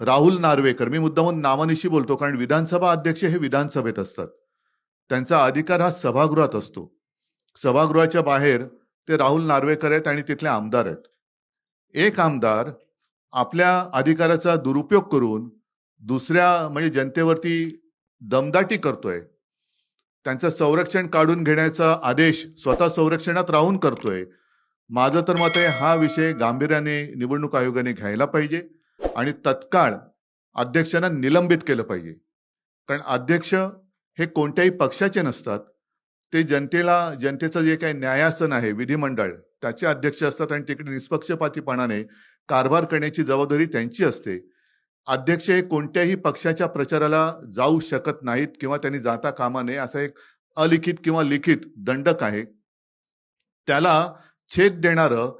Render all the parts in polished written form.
राहुल नार्वेकर, मी मुद्दामून नावानिशी बोलतो कारण विधानसभा अध्यक्ष हे विधानसभेत असतात, त्यांचा अधिकार हा सभागृहात असतो. सभागृहाच्या बाहेर ते राहुल नार्वेकर आहेत आणि तिथले आमदार आहेत. एक आमदार आपल्या अधिकाराचा दुरुपयोग करून दुसऱ्या म्हणजे जनतेवरती दमदाटी करतोय, त्यांचं संरक्षण काढून घेण्याचा आदेश स्वतः संरक्षणात राहून करतोय. माझं तर मत आहे हा विषय गांभीर्याने निवडणूक आयोगाने घ्यायला पाहिजे आणि तत्काळ अध्यक्षांना निलंबित केलं पाहिजे. कारण अध्यक्ष हे कोणत्याही पक्षाचे नसतात, ते जनतेचं जे काही न्यायासन आहे विधिमंडळ त्याचे अध्यक्ष असतात आणि तिकडे निष्पक्षपातीपणाने कारभार करण्याची जबाबदारी त्यांची असते. अध्यक्ष हे कोणत्याही पक्षाच्या प्रचाराला जाऊ शकत नाहीत किंवा त्यांनी जाता कामा नये, असा एक अलिखित किंवा लिखित दंडक आहे. त्याला छेद देणारं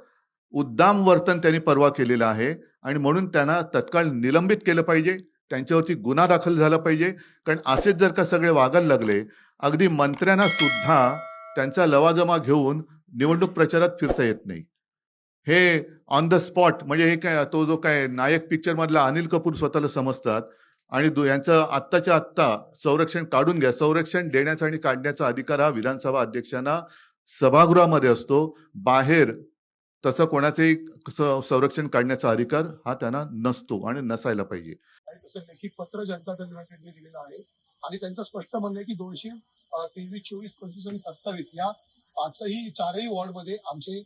उद्दाम वर्तन त्यांनी परवा केलेलं आहे आणि म्हणून त्यांना तत्काळ निलंबित केलं पाहिजे, त्यांच्यावरती गुन्हा दाखल झाला पाहिजे. कारण असेच जर का सगळे वागायला लागले, अगदी मंत्र्यांना सुद्धा त्यांचा लवाजमा घेऊन निवडणूक प्रचारात फिरता येत नाही. हे ऑन द स्पॉट म्हणजे हे काय, तो जो काय नायक पिक्चर मधला अनिल कपूर स्वतःला समजतात आणि यांचं आत्ताच्या आत्ता संरक्षण काढून घ्या. संरक्षण देण्याचा आणि काढण्याचा अधिकार हा विधानसभा अध्यक्षांना सभागृहामध्ये असतो, बाहेर तसं कोणाचंही संरक्षण काढण्याचा अधिकार हा त्यांना नसतो आणि नसायला पाहिजे. तसं लेखी पत्र जनता दल युनायटेडने दिलेलं आहे आणि त्यांचं स्पष्ट म्हणणं आहे की 223, 24, 25 आणि 27 या पाचही चारही वॉर्डमध्ये आमची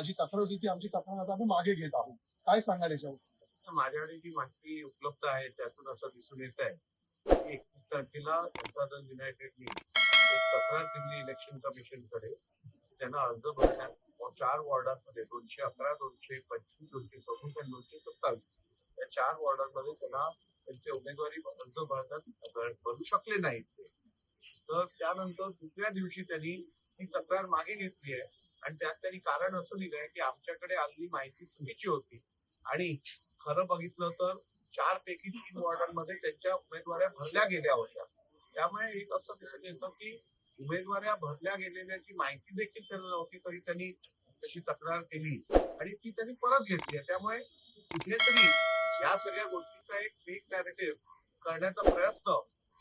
जी तक्रार होती ती आमची तक्रार आता आम्ही मागे घेत आहोत. काय सांगाल याच्यावर? माझ्याकडे जी माहिती उपलब्ध आहे त्यातून असं दिसून येत आहे की 21 तारखेला जनता दल युनायटेडने एक तक्रार दिली इलेक्शन कमिशनकडे. त्यांना अर्ज भरण्यात 4 वॉर्डांमध्ये 211, 225, 226 आणि 227 या 4 वॉर्डांमध्ये त्यांना त्यांचे उमेदवारी अर्ज भरू शकले नाहीत. तर त्यानंतर दुसऱ्या दिवशी त्यांनी ही तक्रार मागे घेतली आहे आणि त्यात त्यांनी कारण असं दिलंय की आमच्याकडे आलेली माहिती चुकीची होती आणि खरं बघितलं तर 4 पैकी 3 वॉर्डांमध्ये त्यांच्या उमेदवाऱ्या भरल्या गेल्या होत्या. त्यामुळे एक असं दिसून येतं की उमेदवाऱ्या भरल्या गेलेल्याची माहिती देखील त्यांना नव्हती, तरी त्यांनी तशी तक्रार केली आणि ती त्यांनी परत घेतली आहे. त्यामुळे कुठेतरी या सगळ्या गोष्टीचा एक फेक नॅरेटिव्ह करण्याचा प्रयत्न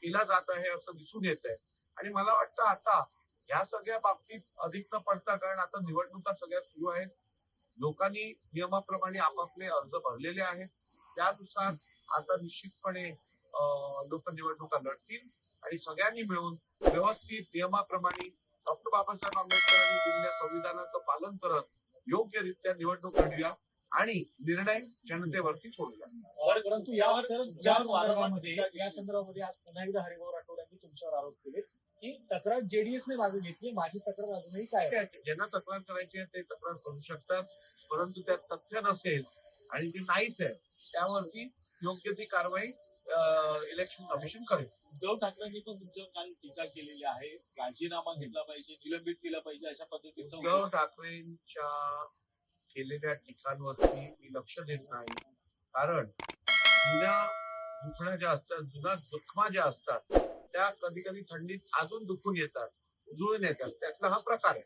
केला जात आहे असं दिसून येत आहे. आणि मला वाटतं आता या सगळ्या बाबतीत अधिक न पडता, कारण आता निवडणुका सगळ्या सुरू आहेत, लोकांनी नियमाप्रमाणे आपापले अर्ज भरलेले आहेत, त्यानुसार आता निश्चितपणे लोक निवडणुका लढतील आणि सगळ्यांनी मिळून व्यवस्थित नियमाप्रमाणे डॉक्टर बाबासाहेब आंबेडकरांनी दिलेल्या संविधानाचं पालन करत योग्यरित्या निवडणूक लढूया आणि निर्णय जनतेवरती सोडूया. परंतु या संदर्भामध्ये आज पुन्हा एकदा हरिभाऊ राठोड यांनी तुमच्यावर आरोप केले की तक्रार जेडीएसने मागे घेतली, माझी तक्रार अजूनही काय आहे. ज्यांना तक्रार करायची आहे ते तक्रार करू शकतात, परंतु त्यात तथ्य नसेल आणि ती नाहीच आहे त्यावरती योग्य ती कारवाई इलेक्शन कमिशन करेल. उद्धव ठाकरेंनी पण तुमच्यावर काल टीका केलेली आहे, राजीनामा घेतला पाहिजे, निलंबित केला पाहिजे अशा पद्धतीचं. उद्धव ठाकरेंच्या केलेल्या टीकांवरती मी लक्ष देत नाही, कारण जुन्या दुखण्या ज्या असतात, जुन्या जखमा ज्या असतात त्या कधी कधी थंडीत अजून दुखून येतात, उजळून येतात, त्यातला हा प्रकार आहे.